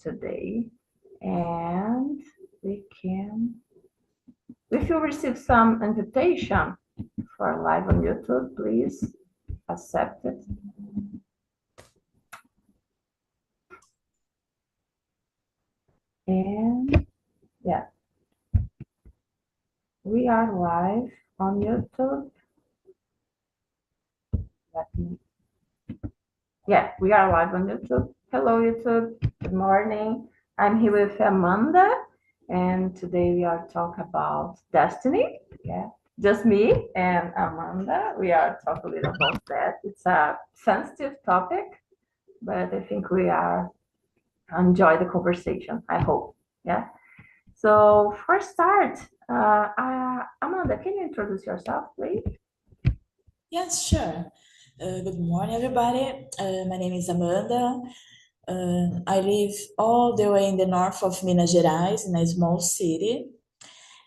today. And if you receive some invitation for live on YouTube, please accept it. And yeah, we are live on YouTube. Yeah, we are live on YouTube. Hello, YouTube. Good morning. I'm here with Amanda, and today we are talking about destiny. Yeah, just me and Amanda. We are talking a little about that. It's a sensitive topic, but I think we are enjoy the conversation. I hope. Yeah. So for start, Amanda, can you introduce yourself, please? Yes, sure. Good morning, everybody. My name is Amanda. I live all the way in the north of Minas Gerais, in a small city.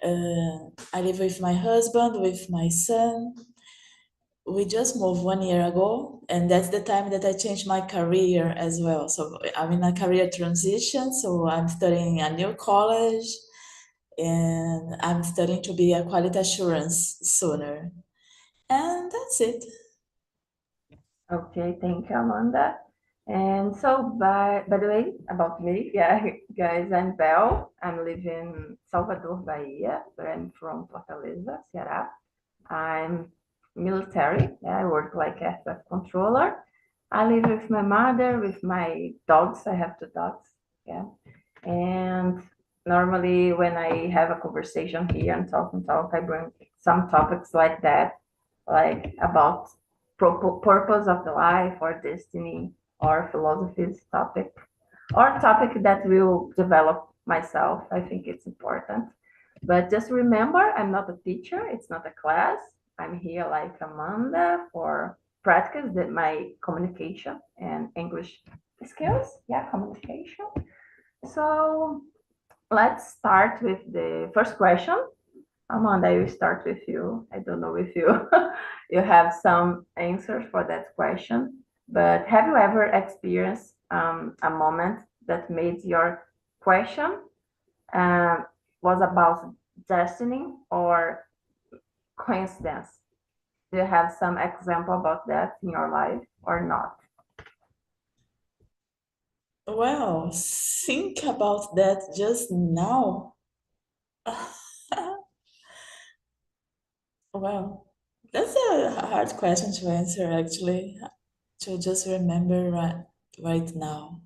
I live with my husband, with my son. We just moved 1 year ago, and that's the time that I changed my career as well. So I'm in a career transition, so I'm studying a new college, and I'm studying to be a quality assurance sooner. And that's it. Okay, thank you, Amanda. And so, by the way, about me, yeah, guys, I'm Bel. I'm living in Salvador, Bahia, but I'm from Fortaleza, Ceará. I'm military. Yeah, I work like aircraft controller. I live with my mother, with my dogs. I have two dogs. Yeah, and normally when I have a conversation here and talk, I bring some topics like that, like about purpose of the life or destiny or philosophy's topic or topic that will develop myself. I think it's important. But just remember, I'm not a teacher. It's not a class. I'm here like Amanda for practice that my communication and English skills. Yeah, communication. So let's start with the first question. Amanda, I will start with you. I don't know if you you have some answers for that question, but have you ever experienced a moment that made your question uh, was about destiny or coincidence? Do you have some example about that in your life or not? Well, think about that just now. Well, that's a hard question to answer, actually, to just remember right now.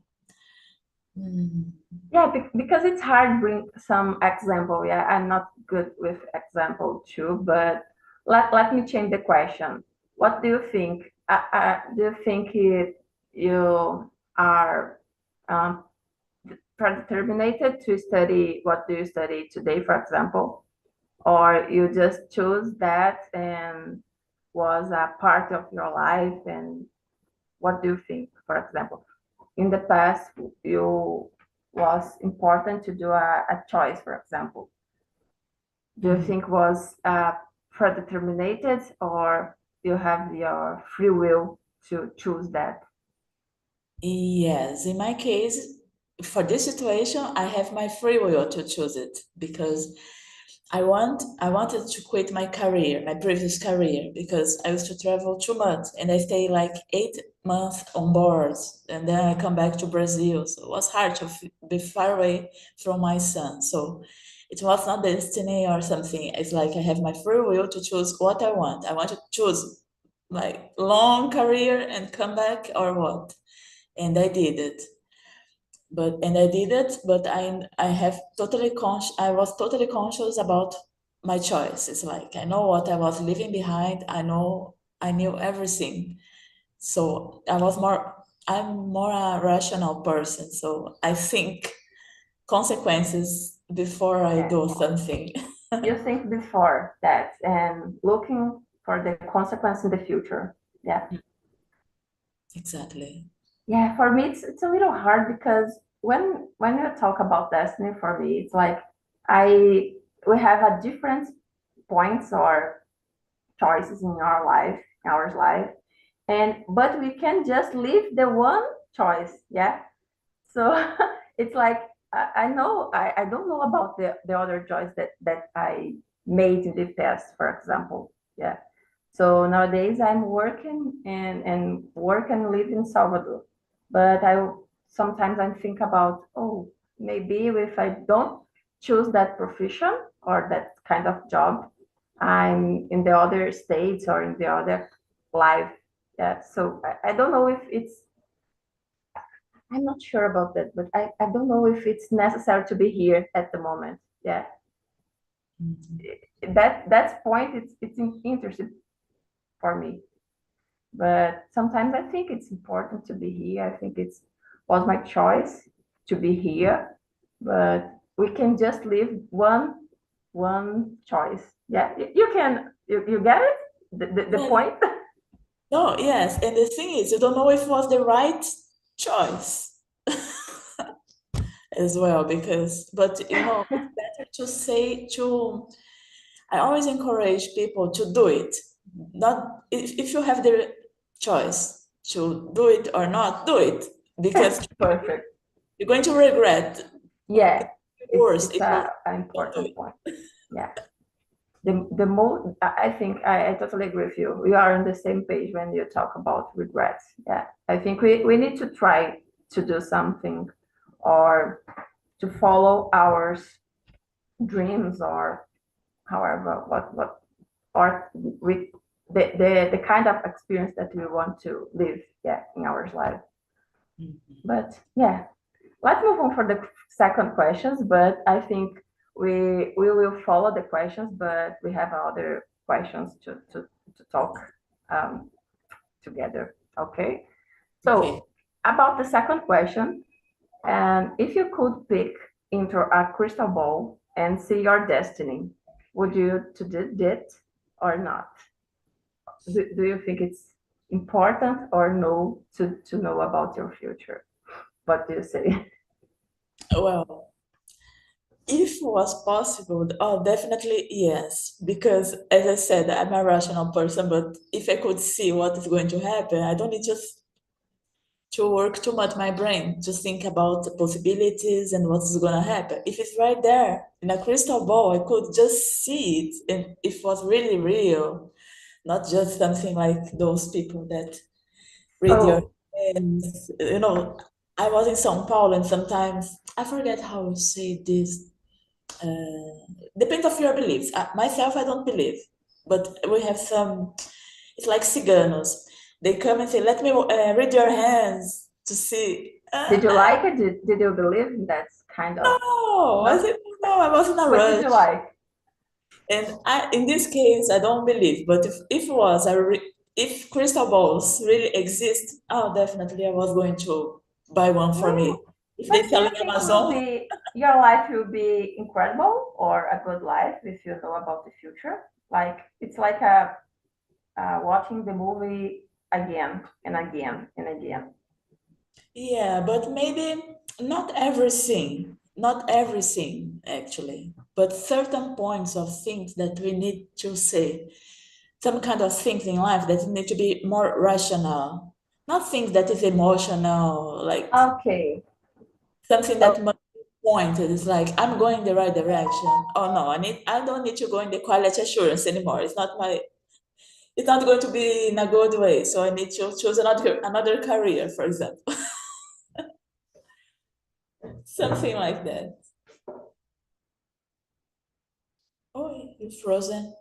Hmm. Yeah, because it's hard bring some example. Yeah, I'm not good with example too, but let me change the question. What do you think? Do you think you are um, predetermined to study what do you study today, for example, or you just choose that and was a part of your life? And what do you think, for example? In the past you was important to do a choice, for example, do you think was predetermined or you have your free will to choose that? Yes, in my case, for this situation, I have my free will to choose it because I wanted to quit my career, my previous career, because I used to travel 2 months and I stay like 8 months on board, and then I come back to Brazil. So it was hard to be far away from my son. So it was not destiny or something. It's like I have my free will to choose what I want. I want to choose like long career and come back or what, and I did it. But I have totally I was totally conscious about my choice. It's like I know what I was leaving behind. I knew everything. So I'm more a rational person. So I think consequences before I Yeah, do something. you think before that and looking for the consequence in the future. Yeah. Exactly. Yeah, for me it's a little hard because when you talk about destiny, for me it's like I we have a different points or choices in our life, and but we can just leave the one choice. Yeah, so it's like I know I don't know about the other choice that I made in the past, for example. Yeah. So nowadays I'm working and work and live in Salvador. But I sometimes I think about, oh, maybe if I don't choose that profession or that kind of job, I'm in the other states or in the other life. Yeah. So I don't know if it's I'm not sure about that, but I don't know if it's necessary to be here at the moment. Yeah, Mhm. that point it's interesting for me. But sometimes I think it's important to be here. I think it's was my choice to be here, but we can just leave one choice. Yeah, you can you get it the Yeah. point. No, yes. And the thing is, you don't know if it was the right choice as well, because, but it's better to say to, I always encourage people to do it. Not if you have the choice to do it or not, do it. Because Perfect. you're going to regret Yeah, worse it's if you a don't do important it. point. Yeah. The most I think I totally agree with you. We are on the same page when you talk about regrets. Yeah, I think we need to try to do something or to follow our dreams or however what or we the kind of experience that we want to live, yeah, in our life. Mhm. But yeah, let's move on for the second questions, but I think we will follow the questions, but we have other questions to talk um, together. Okay. Okay. So about the second question, and if you could pick into a crystal ball and see your destiny, would you to do it or not? Do you think it's important or no to know about your future? What do you say? Well, if was possible, oh, definitely yes. Because as I said, I'm a rational person, but if I could see what is going to happen, I don't need just to work too much my brain to think about the possibilities and what's going to happen. If it's right there in a crystal ball, I could just see it, and if it was really real, not just something like those people that read your Oh, hands. I was in São Paulo, and sometimes I forget how to say this. Depends of your beliefs. Myself, I don't believe, but we have some. It's like ciganos. They come and say, "Let me read your hands to see." did you like it? Did you believe in that kind of? No, I No? said no. I was in a What did you rush, like? and in this case, I don't believe. But if it was if crystal balls really exist, oh, definitely I was going to buy one for Mm, me. If but they do sell you in think will Amazon, be your life will be incredible or a good life if you know about the future? Like it's like a watching the movie again and again and again. yeah, but maybe not everything actually, but certain points of things that we need to say, some kind of things in life that need to be more rational, not things that is emotional, like Okay. something Oh, that must be pointed. It's like I'm going the right direction. Oh no, I don't need to go in the quality assurance anymore. It's not going to be in a good way. So I need to choose another career, for example. Something like that. Oh, you're frozen.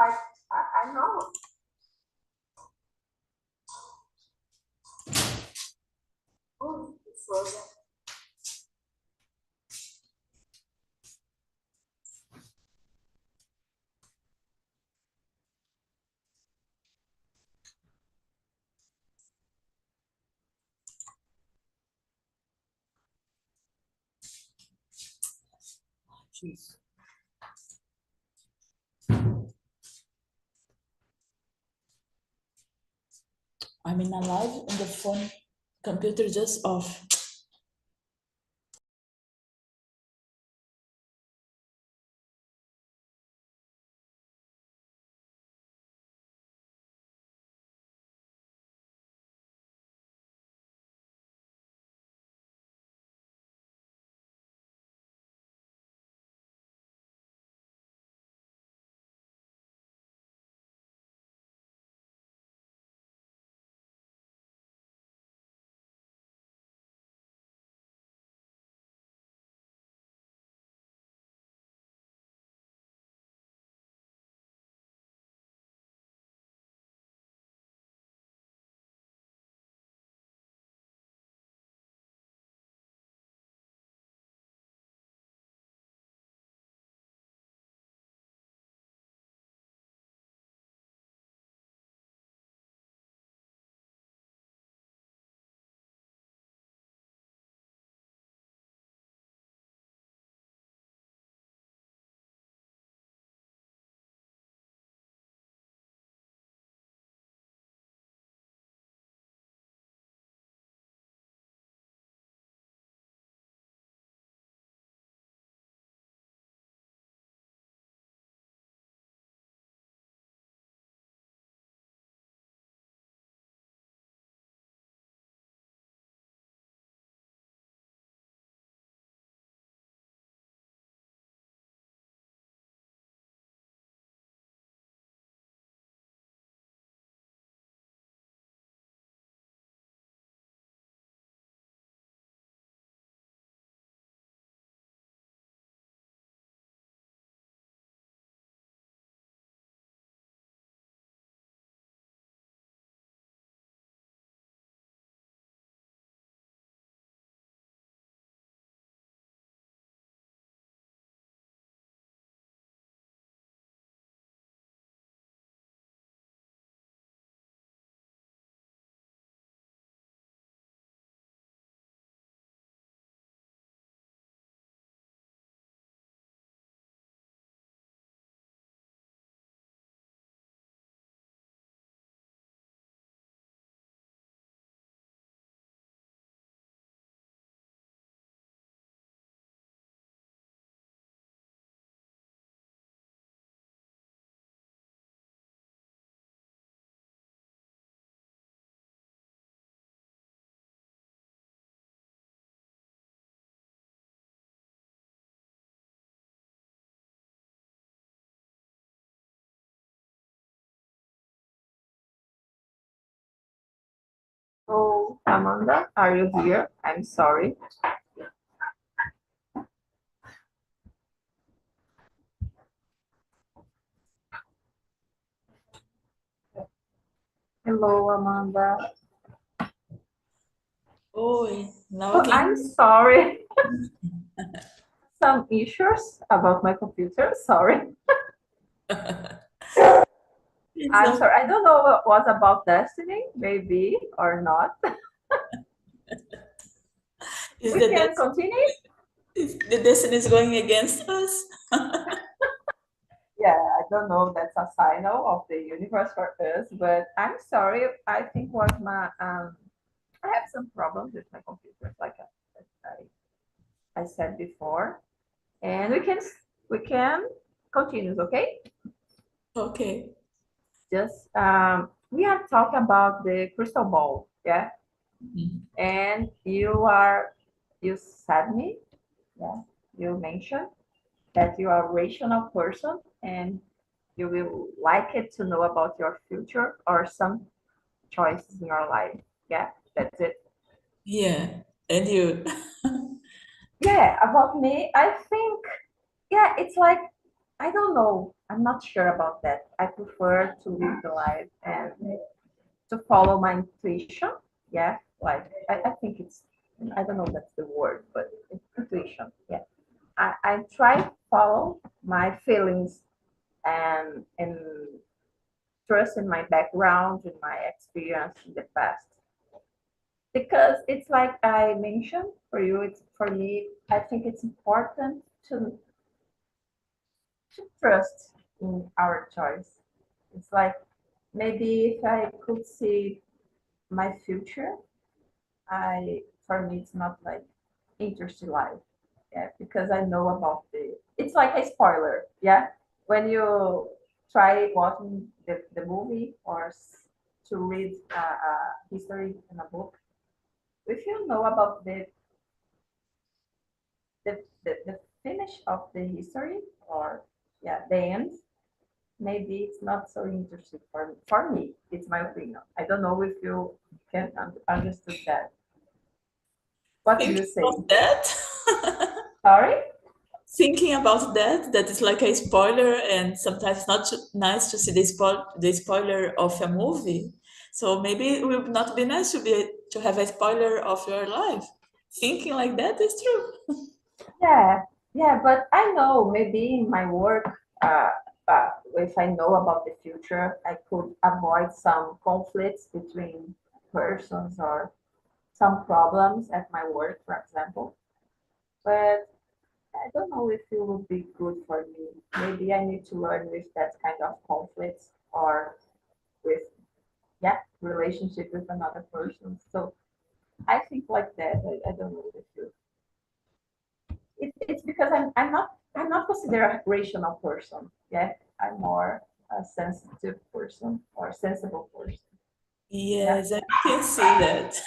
like, I know. Oh, it's frozen. Jeez. I'm in a live and the phone computer just off. Oh, Amanda, are you here? I'm sorry. Hello, Amanda. Oi, now I Oh, I'm can. sorry. Some issues about my computer. Sorry. It's I'm okay. sorry. I don't know what was about Destiny, maybe or not. Is We the can continue. is the destiny is going against us? Yeah, I don't know. That's a signal of the universe for us, but I'm sorry. I think was my I have some problems with my computer, like I said before, and we can continue. Okay, Okay. just we are talking about the crystal ball, yeah, Mhm. and you said me, yeah, you mentioned that you are a rational person and you will like it to know about your future or some choices in your life. Yeah, that's it. Yeah. And you? Yeah, about me, I think, yeah, it's like, I don't know. I'm not sure about that. I prefer to live the life and to follow my intuition. Yeah, like I think it's, I don't know if that's the word, but it's intuition. Yeah, I try to follow my feelings and trust in my background, in my experience in the past. Because it's like I mentioned for you, it's for me, I think it's important to trust in our choice. It's like maybe if I could see my future, I for me it's not like interesting life. Yeah, because I know about the, it's like a spoiler. Yeah. When you try watching the movie or to read history in a book, if you know about the finish of the history, or yeah, the end, maybe it's not so interesting for me. It's my opinion. I don't know if you can understand that. What do Thinking you say? about that. Sorry? Thinking about that, that is like a spoiler, and sometimes it's not nice to see the spoiler of a movie. So maybe it would not be nice to have a spoiler of your life. Thinking like that is true. Yeah, yeah, but I know maybe in my work, if I know about the future, I could avoid some conflicts between persons or some problems at my work, for example. But I don't know if it would be good for me. Maybe I need to learn with that kind of conflicts or with, yeah, relationship with another person. So I think like that. I don't know if you, it's because I'm not considered a rational person. Yeah, I'm more a sensitive person or sensible person. Yeah, Yes, I can see that.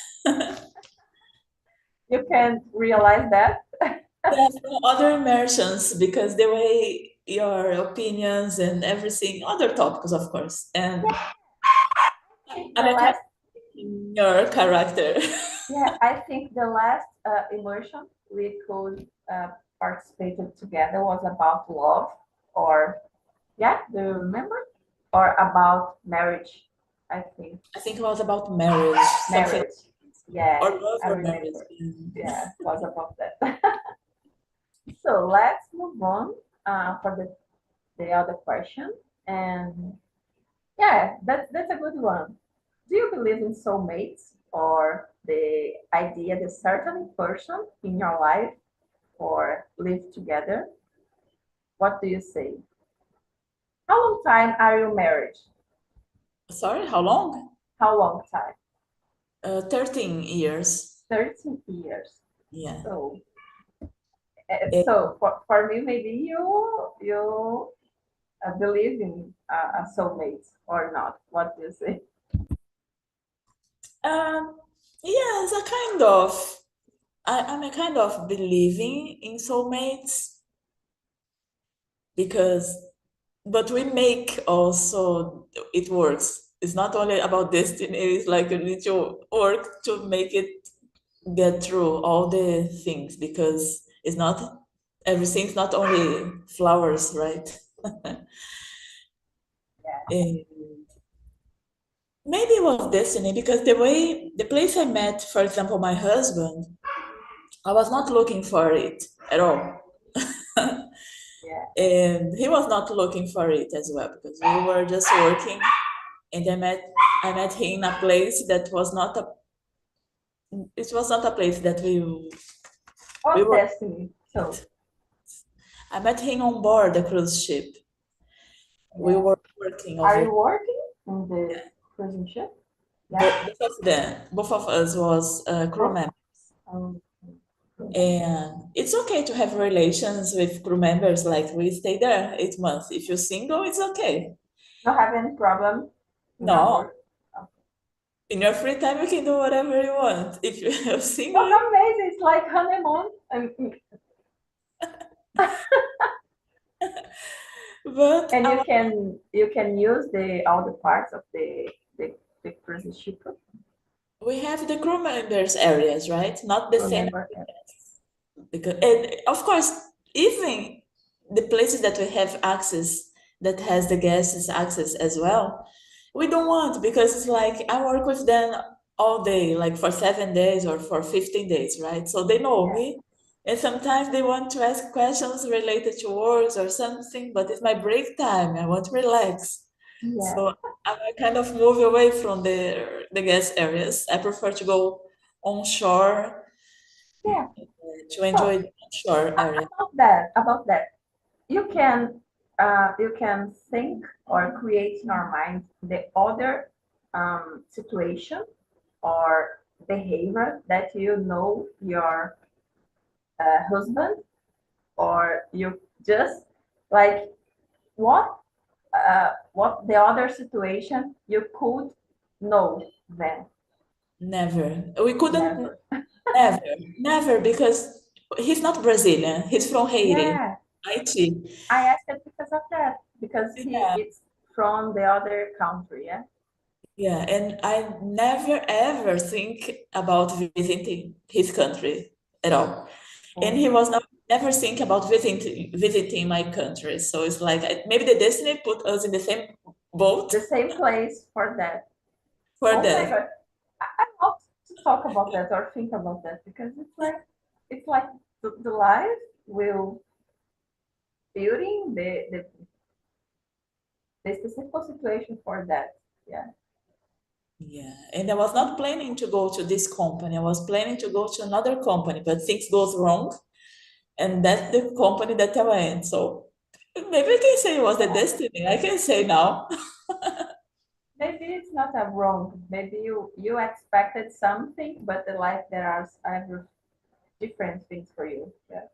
you can realize that. Yeah, from other immersions, because the way your opinions and everything, other topics, of course, and I think I'm the a kind last, of your character. yeah, I think the last immersion we could participated together was about love, or yeah, do you remember? Or about marriage, I think. I think it was about marriage, something, Marriage. Yeah, or love I or marriage. remember. Yeah, was about that. So let's move on for the other question. And yeah, that's a good one. Do you believe in soulmates, or the idea that certain person in your life or live together? What do you say? How long time are you married? Sorry, how long? How long time? 13 years. 13 years. Yeah. So Eh, so for me, maybe you believe in a soulmate or not. What do you say? Um, yes, a kind of. I'm a kind of believing in soulmates because, but we make also it works. It's not only about destiny, it's like you need to work to make it get through all the things because it's not everything's not only flowers, right? Yeah. And maybe it was destiny because the place I met, for example, my husband, I was not looking for it at all. Yeah. And he was not looking for it as well because we were just working, and I met him in a place that was not a it was not a place that we Or were. destiny. So I met him on board the cruise ship. We yeah. were working Are over. you working in the cruising ship? Yeah. Both of us was crew Both. members. Um, And it's okay to have relations with crew members, like we stay there 8 months. If you're single, it's okay. Not have any problem in our No, work. Okay. in your free time, you can do whatever you want. If you're Oh, single, amazing! It's like honeymoon. but And you can use the all the parts of the cruising ship. we have the crew members areas, right? Not the same Remember? because, and of course, even the places that we have access that has the guests access as well. We don't want, because it's like I work with them all day, like for 7 days or for 15 days, right? So they know Yeah. me. And sometimes they want to ask questions related to works or something, but it's my break time. I want to relax. Yeah. So I kind of move away from the guest areas. I prefer to go onshore Yeah. to So enjoy the onshore area. about that, you can think or create in your mind the other situation or behavior that you know your husband, or you just like what the other situation you could know then. Never. We couldn't, Never. never, never, because he's not Brazilian. He's from Haiti, Yeah, Haiti. I asked it because of that, because he Yeah, it's from the other country. Yeah. yeah. And I never ever think about visiting his country at all. And he Oh, was not never think about visiting my country. So it's like maybe the destiny put us in the same boat the same place for that. for Oh my that. God, I love to talk about that or think about that, because it's like the life will building the specific situation for that. Yeah. Yeah, and I was not planning to go to this company. I was planning to go to another company, but things goes wrong, and that's the company that I went. So maybe I can say it was the Yeah. destiny. I can say now. Maybe it's not a wrong. Maybe you expected something, but the life there are other different things for you. Yeah.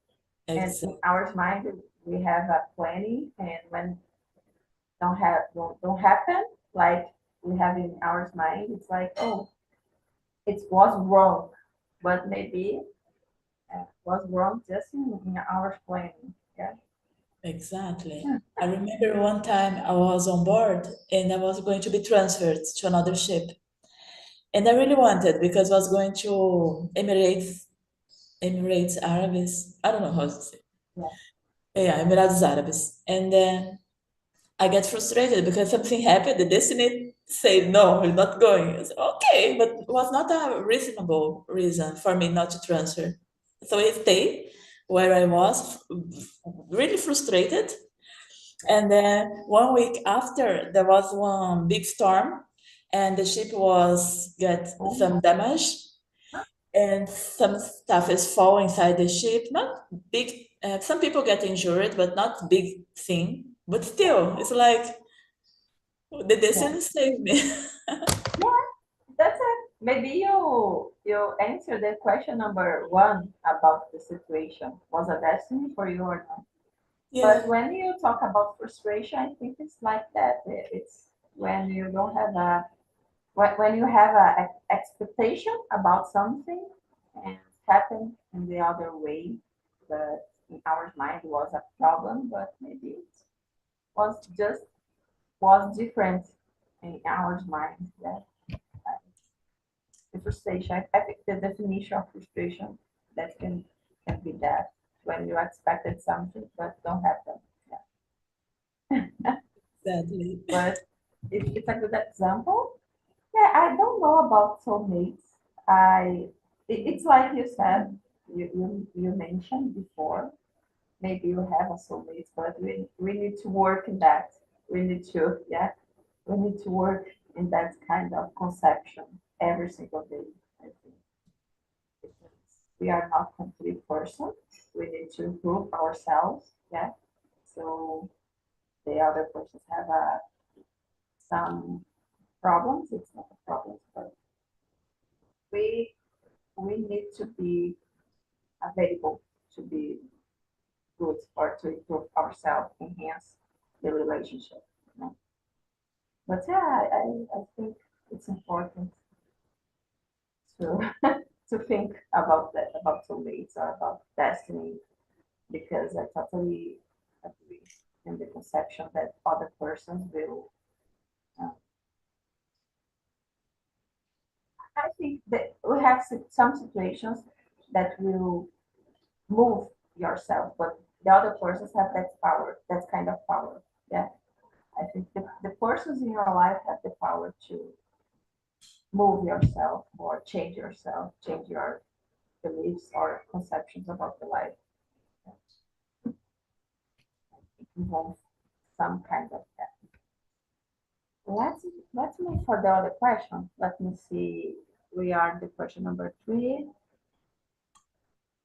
And in Exactly. our mind, we have a planning, and when don't happen like we have in our mind, it's like, oh, it was wrong, but maybe was wrong just in our planning. Yeah. Exactly. I remember one time I was on board and I was going to be transferred to another ship. And I really wanted, because I was going to Emirates Arabs. I don't know how to say. Yeah. Yeah, Emirates Arabs. And then I get frustrated because something happened. The destiny said, no, you're not going. I said, okay, but it was not a reasonable reason for me not to transfer. So I stayed where I was, really frustrated. And then 1 week after, there was one big storm, and the ship was get Oh some my. damage, and some stuff is fall inside the ship. Not big. Some people get injured, but not big thing. But Yeah. still, it's like the Yeah. distance saved me. Yeah. That's it. Maybe you answer the question number one about the situation. Was a destiny for you or not? But Yeah, when you talk about frustration, I think it's like that. It's when you don't have a when you have a expectation about something and it happened in the other way, but in our mind was a problem, but maybe it was just was different in our mind. Yeah. The frustration. I think the definition of frustration that can be that when you expected something but don't happen. Yeah. exactly. But it's a good example. Yeah, I don't know about soulmates. It's like you said, you mentioned before. Maybe you have a soulmate, but we need to work in that. We need to, yeah, we need to work in that kind of conception every single day. I think because we are not complete person. We need to improve ourselves. Yeah. So the other persons have some problems. It's not a problem, but we we need to be available to be good or to improve ourselves, enhance the relationship. You know? But yeah, I think it's important to to think about that, about soulmates or about destiny, because I totally agree in the conception that other persons will. Uh, I think that we have some situations that will move yourself, but the other persons have that power, that kind of power. Yeah. I think the persons in your life have the power to move yourself or change yourself, change your beliefs or conceptions about the life. It involves some kind of that. Let's move for the other question. Let me see. We are the question number 3.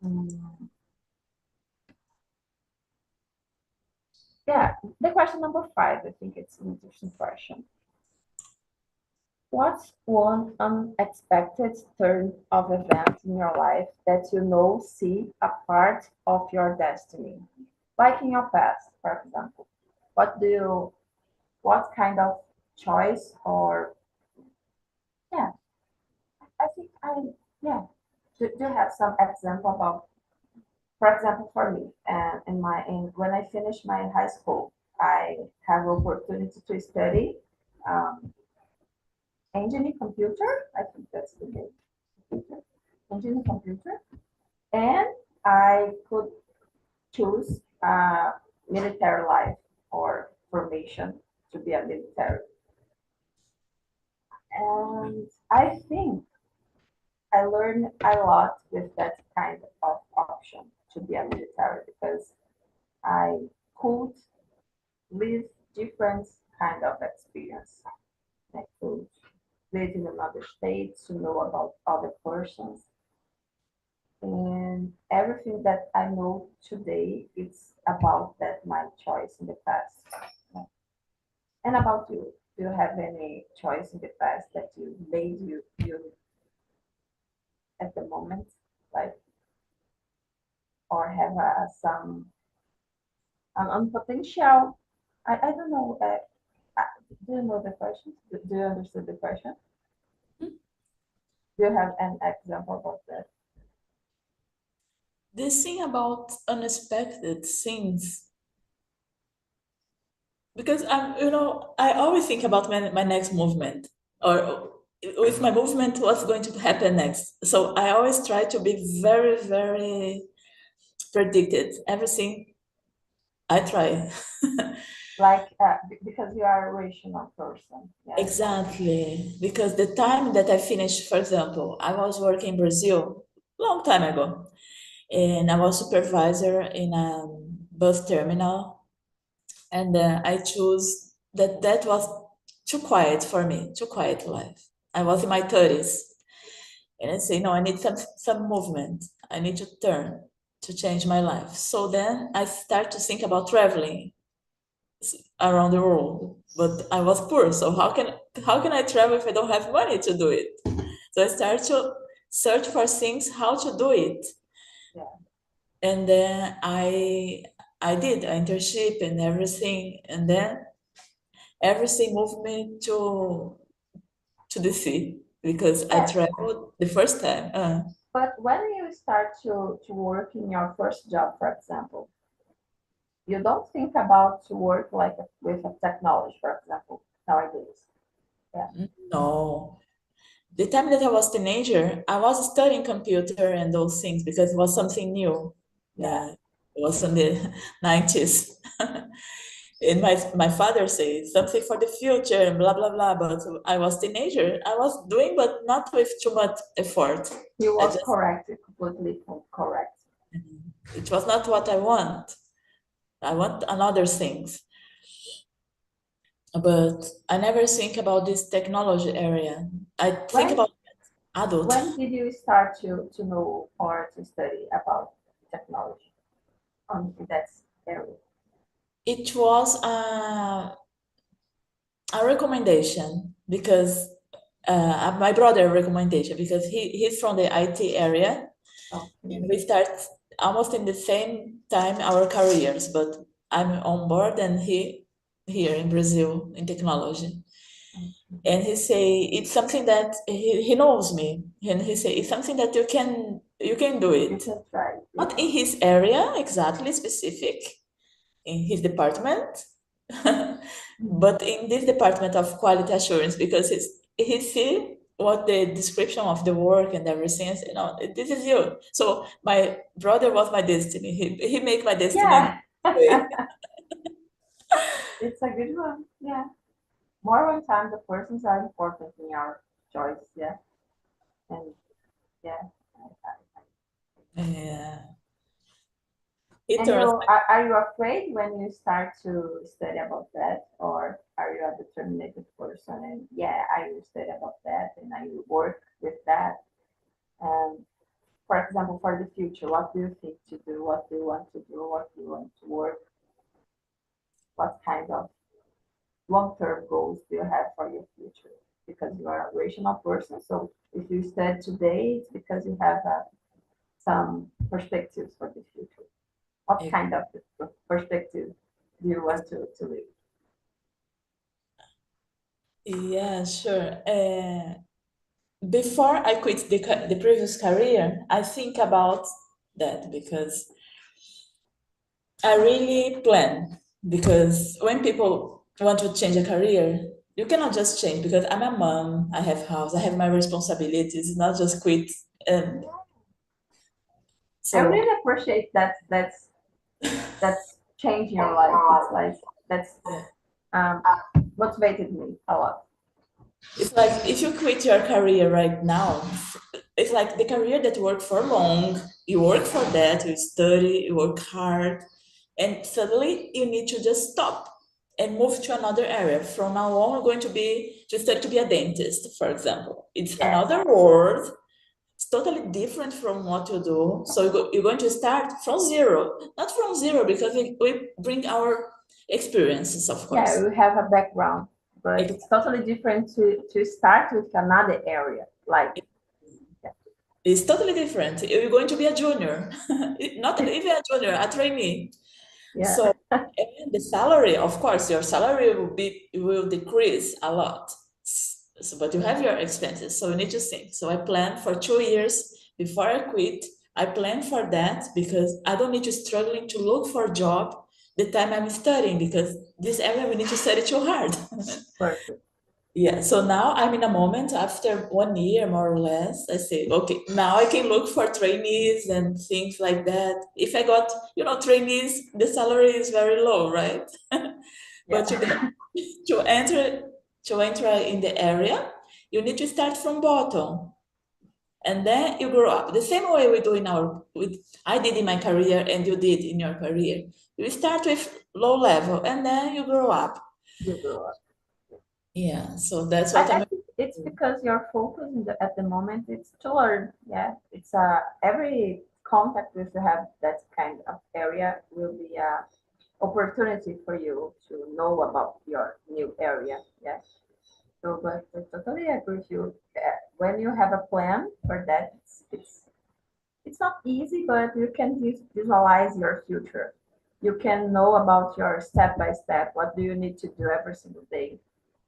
Mm, yeah, the question number 5. I think it's an interesting question. What's one unexpected turn of events in your life that you know see a part of your destiny? Like in your past, for example. What kind of choice or yeah, I think yeah. Do you have some example about, for example, for me, when I finished my high school, I have opportunity to study um, engineering computer. I think that's the name, computer, engineering computer, and I could choose military life or formation to be a military. And I think I learned a lot with that kind of option to be a military because I could live different kind of experience. I could live in another state to know about other persons. And everything that I know today is about that my choice in the past. And about you, do you have any choice in the past that you made you at the moment, like or have some potential? I don't know. Uh, do you know the question? Do you understand the question? Do you have an example about that? This thing about unexpected things, because I always think about my next movement, or with my movement, what's going to happen next. So I always try to be very, very predicted. Everything I try. Like because you are a rational person, yeah. Exactly. Because the time that I finished, for example, I was working in Brazil long time ago, and I was supervisor in a bus terminal, and I chose that was too quiet for me, too quiet life. I was in my 30s, and I say, no, I need some movement. I need to turn to change my life. So then I start to think about traveling around the world, but I was poor, so how can I travel if I don't have money to do it? So I start to search for things how to do it, Yeah. and then I did an internship and everything, and then everything moved me to the sea because I Yes, traveled the first time. but when you start to work in your first job, for example, you don't think about to work like with a technology, for example, nowadays. Yeah. No, the time that I was teenager, I was studying computer and those things because it was something new. Yeah. It was in the 90s. And my father said something for the future and blah blah blah. But I was teenager. I was doing, but not with too much effort. He I was just correct, completely correct. it was not what I want. I want another things. But I never think about this technology area. I think When about adult. when did you start to know or to study about technology on that area? It was a recommendation because my brother recommendation because he's from the IT area, Okay. and we start almost in the same time our careers, but I'm on board and he here in Brazil in technology. And he say it's something that he knows me, and he say it's something that you can do You it, can try. not Yeah. in his area exactly specific in his department, but in this department of quality assurance because he see what the description of the work and everything and say, no, this is you. So my brother was my destiny. He make my destiny Yeah. way. It's a good one. Yeah. More one time the persons are important in our choice. Yeah. And yeah. Yeah. And you Interesting. are you afraid when you start to study about that, or are you a determined person and yeah, I will study about that and I will work with that? Um, for example, for the future, what do you think to do? What do you want to do? What do you want to work? What kind of long-term goals do you have for your future? Because you are a rational person, so if you study today, it's because you have some perspectives for the future. What kind of perspective do you want to live? Yeah, sure. Before I quit the previous career, I think about that because I really plan. Because when people want to change a career, you cannot just change because I'm a mom, I have house, I have my responsibilities, not just quit. And I so really appreciate that's changing your life. It's like that's yeah. um, motivated me a lot. It's like if you quit your career right now, it's like the career that you work for long, you work for that, you study, you work hard, and suddenly you need to just stop and move to another area. From now on, you're going to study to be a dentist, for example. It's Yes, another world. It's totally different from what you do. So you're going to start from zero, not from zero because we bring our experiences, of yeah, course. we have a background, but it's totally different to start with another area. Like, yeah, It's totally different. You're going to be a junior, not even a junior, a trainee. yeah, So and the salary, of course, your salary will decrease a lot. So, but you have your expenses, so you need to think. So I planned for 2 years before I quit. I planned for that because I don't need to struggling to look for a job the time I'm studying because this area we need to study too hard. perfect. Yeah, so now I'm in a moment after 1 year, more or less. I say, okay, now I can look for trainees and things like that. If I got, trainees, the salary is very low, right? But Yeah, to enter to enter in the area, you need to start from bottom, and then you grow up. The same way we do I did in my career, and you did in your career. You start with low level, and then you grow up. you grow up. Yeah, so that's what I I'm. think it's because your focus at the moment it's to learn. Yeah, it's every contact with you have that kind of area will be a opportunity for you to know about your new area. Yes. So, but I totally agree with you. When you have a plan for that, it's not easy, but you can visualize your future. You can know about your step by step. What do you need to do every single day?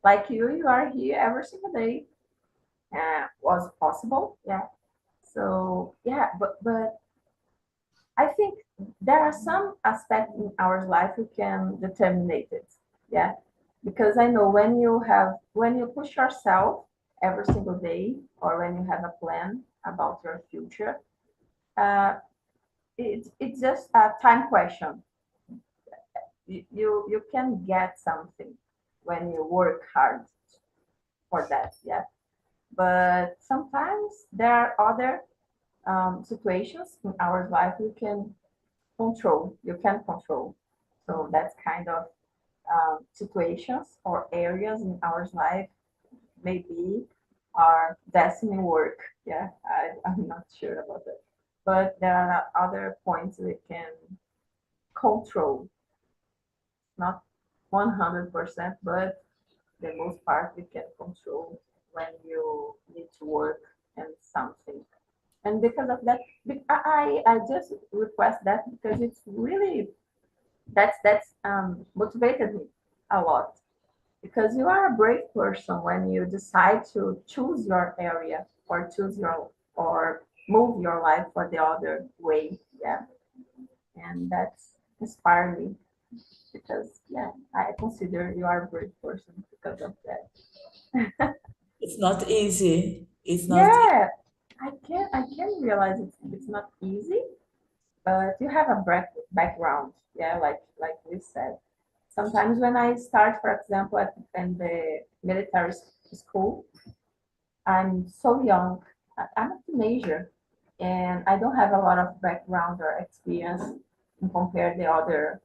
Like you are here every single day. Was possible, yeah. So yeah, but I think there are some aspects in our life we can determine it. Yeah, because I know when you push yourself every single day, or when you have a plan about your future, uh, it's just a time question. You can get something when you work hard for that. Yeah, but sometimes there are other situations in our life you can control. So that's kind of situations or areas in our life maybe our destiny work. Yeah, I'm not sure about that. But there are other points we can control, not 100%, but the most part we can control when you need to work and something. And because of that, I just request that because it's really that's motivated me a lot because you are a brave person when you decide to choose your area or choose your or move your life for the other way. Yeah, and that's inspired me because yeah, I consider you are a brave person because of that. It's not easy. It's not. Yeah, I can realize it's not easy, but you have a background. Yeah, like we said. sometimes when I start, for example, in the military school, I'm so young. I'm a teenager, and I don't have a lot of background or experience in compare the other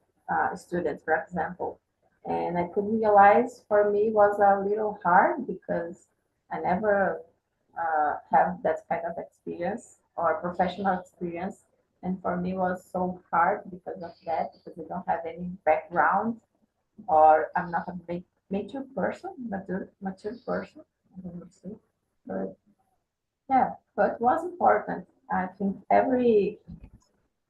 students, for example. And I could realize for me was a little hard because I never have that kind of experience or professional experience. And for me was so hard because of that, because I don't have any background or I'm not a mature person, mature person. I don't know, say. But yeah, but was important. I think every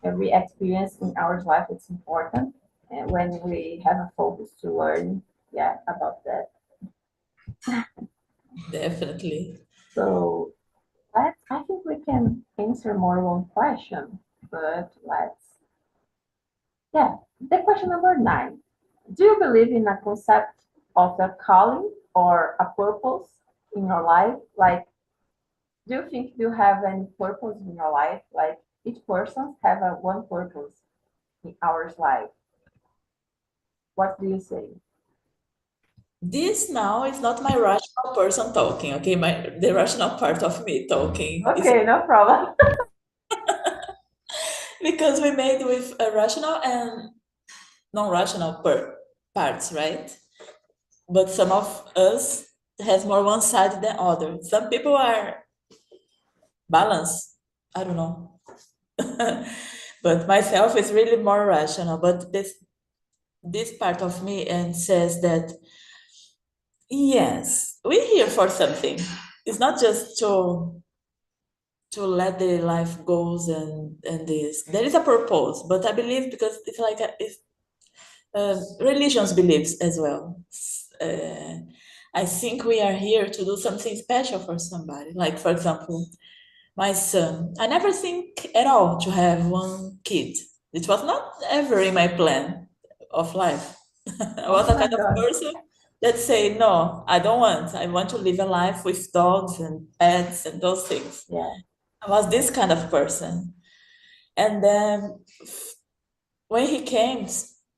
experience in our life is important, and when we have a focus to learn, yeah, about that. Definitely. So let's. I think we can answer more one question, but let's. Yeah, the question number 9. Do you believe in a concept of a calling or a purpose in your life? Like, do you think you have any purpose in your life? Like each person have a one purpose in our life. What do you say? This now is not my rational person talking, okay? The rational part of me talking is Okay, no problem. because we made with a rational and non-rational parts, right? But some of us has more one side than other. Some people are balanced. I don't know. But myself is really more rational. But this part of me and says that yes, we're here for something. It's not just to let the life goes and this. There is a purpose, but I believe because it's like it's religions beliefs as well. Uh, I think we are here to do something special for somebody. Like for example, my son. I never think at all to have one kid. It was not ever in my plan of life. I was Oh a my kind of God. person that say, no, I don't want. I want to live a life with dogs and pets and those things. Yeah. I was this kind of person. And then when he came,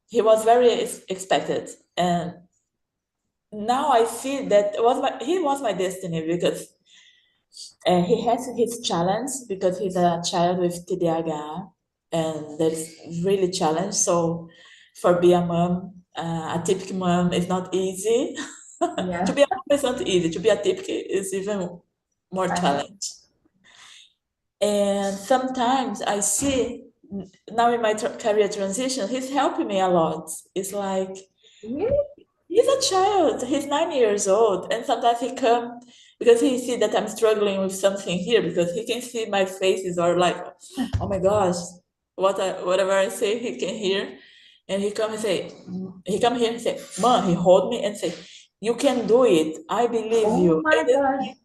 he was very expected. And now I see that he was my destiny because he has his challenge because he's a child with TDAH and that's really challenge. So for being a mom, a typical mom is not easy. To Yeah. be a mom is not easy. To be a typical is even more I know. challenge. And sometimes I see now in my career transition, he's helping me a lot. It's like Really? he's a child. He's 9 years old, and sometimes he come because he see that I'm struggling with something here because he can see my faces or like, oh my gosh, whatever I say he can hear, and he come here and say, Mom, he hold me and say, you can do it. I believe Oh you. my And it God.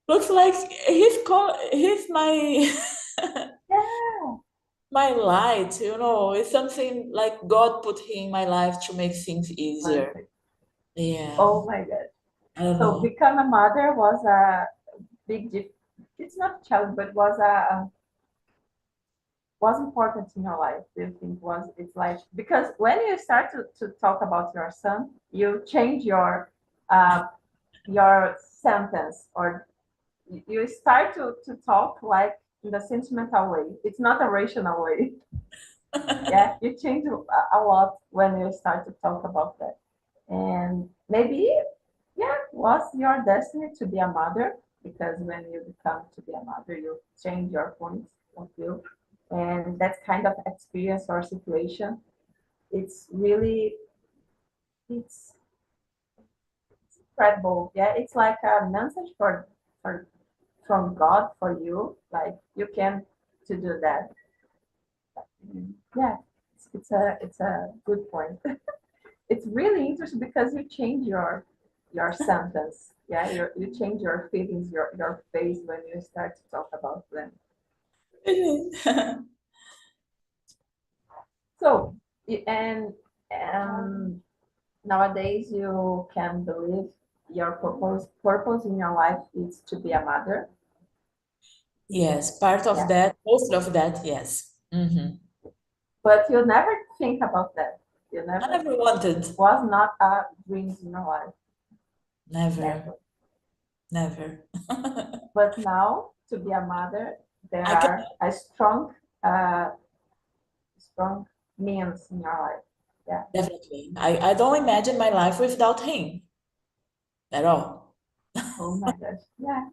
looks like he's my Yeah. my light. It's something like God put him in my life to make things easier. Perfect. Yeah. Oh my God. I don't So know. become a mother was a big it's not a challenge, but was important in your life. Do you think was it's like because when you start to talk about your son, you change uh your sentence or you start to talk like in the sentimental way. It's not a rational way. Yeah, you change a lot when you start to talk about that. And maybe, yeah, was your destiny to be a mother because when you become to be a mother, you change your points of view. And that kind of experience or situation, it's really, it's incredible. Yeah, it's like a message for from God for you. Like you can to do that. Yeah, it's a good point. It's really interesting because you change your sentence. Yeah, you change your feelings, your face when you start to talk about them. So and nowadays you can believe your purpose in your life is to be a mother. Yes, part of Yeah, that, most of that, yes. but you never think about that. You I never never wanted. was not a dream in your life, Never, never. never. But now to be a mother, there I can are a uh, strong means in your life. Yeah. definitely. I don't imagine my life without him at all. Oh my gosh. Yeah.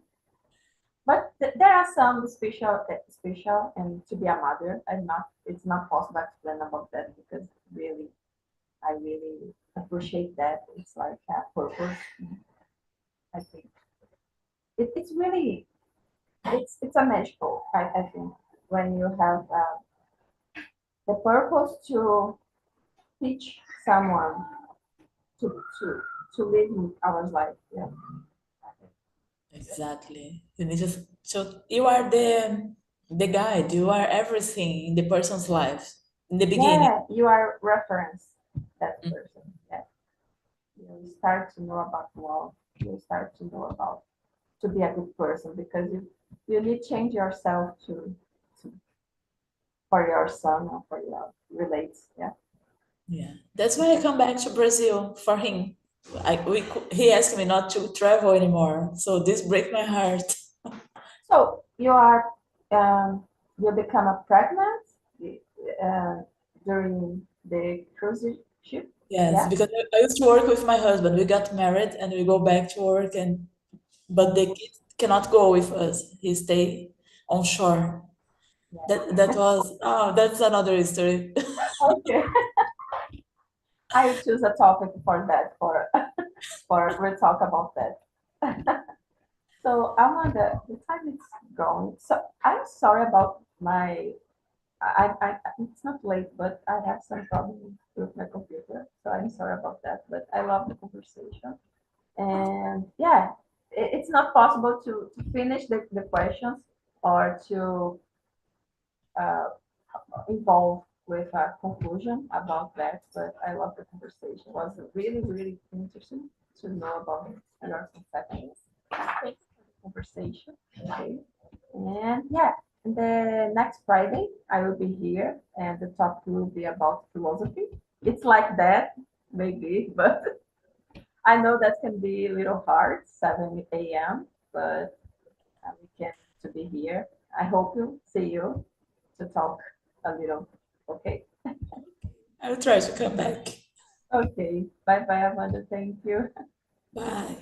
But there are some special, and to be a mother, I'm not. It's not possible to explain about that because really, I really appreciate that. It's like a purpose. I think it's really it's a magical. I think when you have the purpose to teach someone to to to live in our life. Yeah. Exactly. You need to, so you are the guide, you are everything in the person's life in the beginning. Yeah, you are reference that Mm. person. Yeah. You start to know about love. You start to know about to be a good person because you need change yourself to for your son or for your relates. Yeah. Yeah. That's why I come back to Brazil for him. He asked me not to travel anymore. So this breaks my heart. So you are you become a pregnant uh, during the cruise ship. Yes, Yeah. because I used to work with my husband. We got married and we go back to work and but the kid cannot go with us. He stay on shore. That Yeah. was that's another story. Okay. I choose a topic for that for we'll talk about that. So Amanda, the time is gone. So I'm sorry about my it's not late, but I have some problems with my computer. So I'm sorry about that. But I love the conversation. And yeah, it's not possible to finish the questions or to uh, involve with a conclusion about that. But I love the conversation. It was really, really interesting to know about your conceptions. Thanks for the conversation. Okay. And yeah, the next Friday I will be here, and the topic will be about philosophy. It's like that, maybe, but I know that can be a little hard, 7 a.m., but we can to be here. I hope you see you to talk a little. Okay. I will try to come back. Okay. Bye bye, Amanda. Thank you. Bye.